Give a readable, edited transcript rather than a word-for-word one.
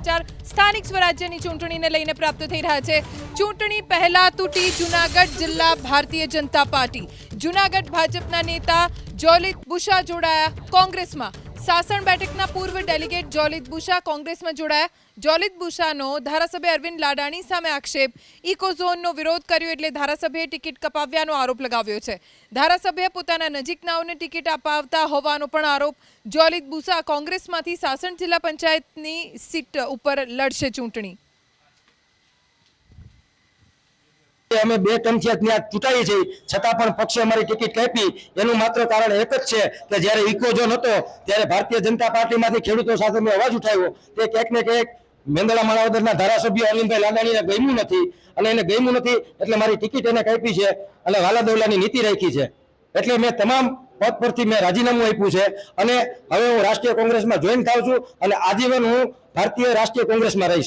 સમાચાર સ્થાનિક સ્વરાજ્યની ચૂંટણીને લઈને પ્રાપ્ત થઈ રહ્યા છે। ચૂંટણી પહેલા તૂટી જૂનાગઢ જિલ્લા ભારતીય જનતા પાર્ટી। જૂનાગઢ ભાજપના નેતા જોલિત બુશા જોડાયા કોંગ્રેસમાં। સાસણ બેઠકના પૂર્વ ડેલિગેટ જોલિત બુશા કોંગ્રેસમાં જોડાયા। જોલિત બુશાનો ધારાસભ્ય અરવિંદ લાડાણી સામે આક્ષેપ। ઇકોઝોનનો વિરોધ કર્યો એટલે ધારાસભ્યએ ટિકિટ કપાવ્યાનો આરોપ લગાવ્યો છે। ધારાસભ્ય પોતાના નજીકનાઓને ટિકિટ અપાવતા હોવાનો પણ આરોપ। જોલિત બુશા કોંગ્રેસમાંથી સાસણ જિલ્લા પંચાયતની સીટ ઉપર લડશે ચૂંટણી। અમે બે ટર્મથી ત્યાં ચૂંટાઈએ છીએ છતાં પણ પક્ષે અમારી ટિકિટ કાપી એનું માત્ર કારણ એક જ છે કે જ્યારે ઇકોઝોન હતો ત્યારે ભારતીય જનતા પાર્ટીમાંથી ખેડૂતો સાથે મેં અવાજ ઉઠાવ્યો તે ક્યાંક ને ક્યાંક મેંદડા માણાવદરના ધારાસભ્ય અરવિંદભાઈ લાડાણીને ગમ્યું નથી અને એને ગમ્યું નથી એટલે મારી ટિકિટ એને કાપી છે અને વાલાદવલાની નીતિ રાખી છે। એટલે મેં તમામ પદ પરથી મેં રાજીનામું આપ્યું છે અને હવે હું રાષ્ટ્રીય કોંગ્રેસમાં જોઈન થાઉં છું અને આજીવન હું ભારતીય રાષ્ટ્રીય કોંગ્રેસમાં રહીશ।